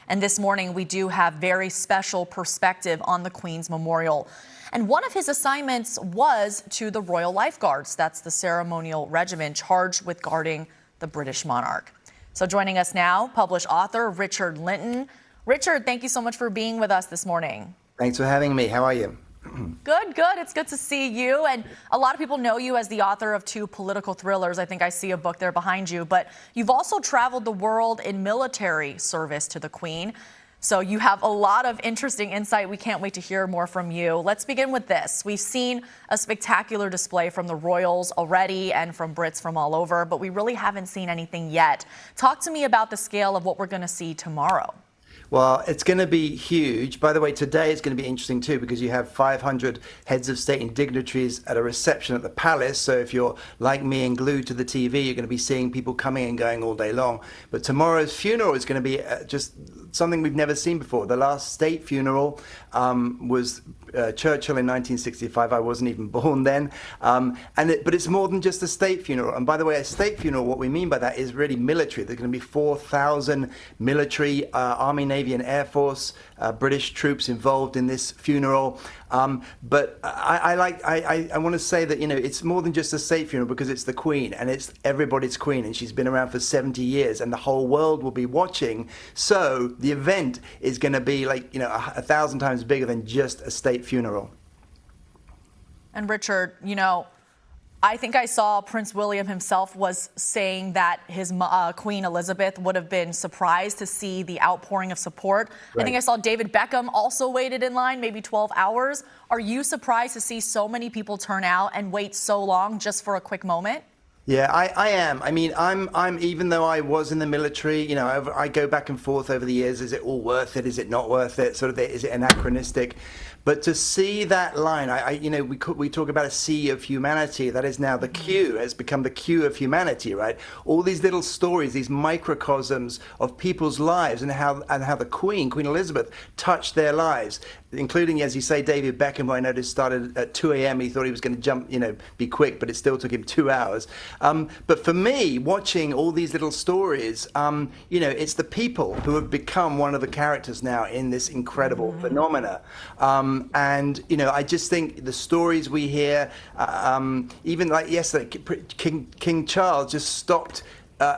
And this morning, we do have very special perspective on the Queen's memorial. And one of his assignments was to the Royal Lifeguards. That's the ceremonial regiment charged with guarding the British monarch. So joining us now, published author Richard Lyntton. Richard, thank you so much for being with us this morning. Thanks for having me. How are you? Good. It's good to see you. And a lot of people know you as the author of 2 political thrillers. I think I see a book there behind you. But you've also traveled the world in military service to the Queen. So you have a lot of interesting insight. We can't wait to hear more from you. Let's begin with this. We've seen a spectacular display from the royals already and from Brits from all over, but we really haven't seen anything yet. Talk to me about the scale of what we're going to see tomorrow. Well, it's going to be huge. By the way, today is going to be interesting too, because you have 500 heads of state and dignitaries at a reception at the palace. So if you're like me and glued to the TV, you're going to be seeing people coming and going all day long. But tomorrow's funeral is going to be just something we've never seen before. The last state funeral was Churchill in 1965. I wasn't even born then. But it's more than just a state funeral. And by the way, a state funeral, what we mean by that is really military. There's going to be 4,000 military, Army, Navy and Air Force, British troops involved in this funeral. But I want to say that, it's more than just a state funeral, because it's the Queen and it's everybody's Queen, and she's been around for 70 years and the whole world will be watching. So the event is going to be 1,000 times bigger than just a state funeral. And Richard, I think I saw Prince William himself was saying that his Queen Elizabeth would have been surprised to see the outpouring of support. Right. I think I saw David Beckham also waited in line, maybe 12 hours. Are you surprised to see so many people turn out and wait so long just for a quick moment? Yeah, I am. I mean, I'm even though I was in the military, I go back and forth over the years. Is it all worth it? Is it not worth it? Is it anachronistic? But to see that line, we talk about a sea of humanity. That is now the queue, has become the queue of humanity, right? All these little stories, these microcosms of people's lives, and how the Queen Elizabeth, touched their lives, including, as you say, David Beckham, who I noticed started at 2 a.m. He thought he was going to jump, be quick, but it still took him 2 hours. But for me, watching all these little stories, it's the people who have become one of the characters now in this incredible phenomena. I just think the stories we hear, even like yesterday, King Charles just stopped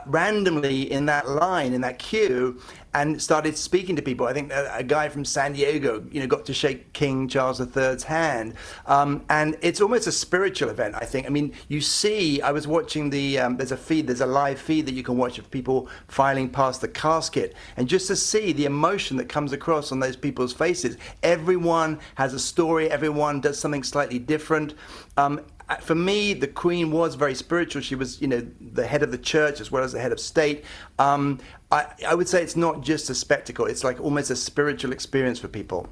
randomly in that line, in that queue, and started speaking to people. I think a guy from San Diego, got to shake King Charles III's hand. And it's almost a spiritual event, I think. I mean, I was watching there's a live feed that you can watch of people filing past the casket. And just to see the emotion that comes across on those people's faces. Everyone has a story. Everyone does something slightly different. For me, the Queen was very spiritual. She was, the head of the church as well as the head of state. I would say it's not just a spectacle. It's like almost a spiritual experience for people.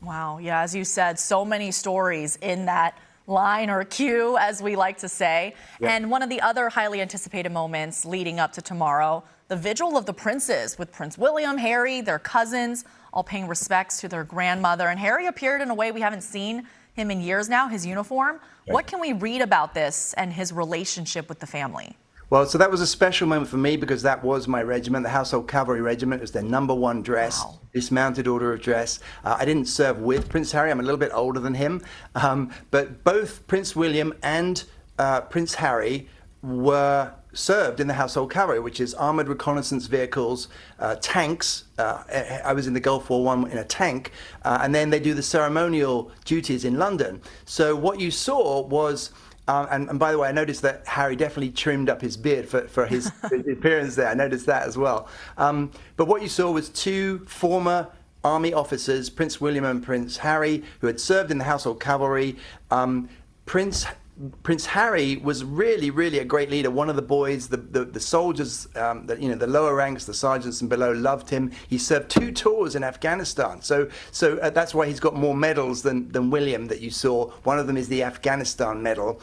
Wow. Yeah, as you said, so many stories in that line or queue, as we like to say. Yeah. And one of the other highly anticipated moments leading up to tomorrow, the Vigil of the Princes, with Prince William, Harry, their cousins, all paying respects to their grandmother. And Harry appeared in a way we haven't seen him in years now, his uniform. Right. What can we read about this and his relationship with the family? Well, so that was a special moment for me, because that was my regiment, the Household Cavalry Regiment. It was their #1 dress, wow. Dismounted order of dress. I didn't serve with Prince Harry. I'm a little bit older than him. But both Prince William and Prince Harry were served in the Household Cavalry, which is armored reconnaissance vehicles, tanks. I was in the Gulf War I in a tank, and then they do the ceremonial duties in London. So what you saw was, and by the way, I noticed that Harry definitely trimmed up his beard for his appearance there. I noticed that as well. But what you saw was 2 former army officers, Prince William and Prince Harry, who had served in the Household Cavalry. Prince Harry was really, really a great leader. One of the boys, the soldiers, the lower ranks, the sergeants and below loved him. He served 2 tours in Afghanistan. So that's why he's got more medals than William that you saw. One of them is the Afghanistan medal.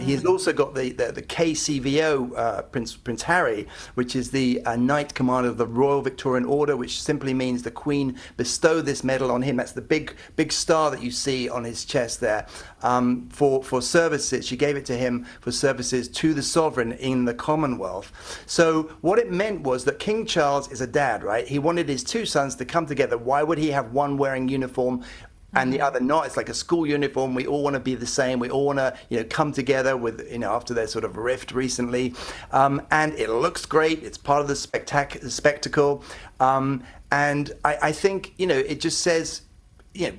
He's also got the KCVO, Prince Harry, which is the Knight Commander of the Royal Victorian Order, which simply means the Queen bestowed this medal on him. That's the big star that you see on his chest there, for services services. She gave it to him for services to the sovereign in the Commonwealth. So what it meant was that King Charles is a dad, right? He wanted his two sons to come together. Why would he have one wearing uniform and the other not? It's like a school uniform. We all want to be the same. We all want to, come together with, after their sort of rift recently. And it looks great. It's part of the spectacle. And I think, it just says,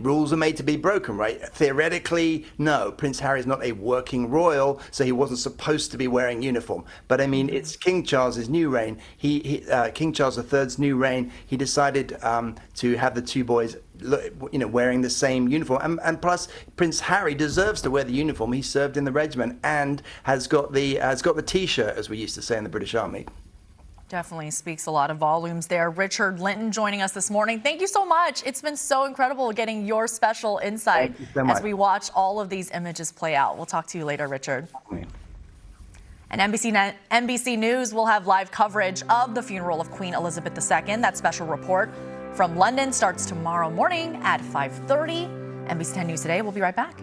rules are made to be broken, right? Theoretically, no. Prince Harry is not a working royal, so he wasn't supposed to be wearing uniform. But I mean, it's King Charles's new reign. King Charles III's new reign. He decided to have the two boys, wearing the same uniform. And plus, Prince Harry deserves to wear the uniform. He served in the regiment and has got the T-shirt, as we used to say in the British Army. Definitely speaks a lot of volumes there. Richard Lyntton joining us this morning. Thank you so much. It's been so incredible getting your special insight as we watch all of these images play out. We'll talk to you later, Richard. And NBC News will have live coverage of the funeral of Queen Elizabeth II. That special report from London starts tomorrow morning at 5:30. NBC 10 News Today. We'll be right back.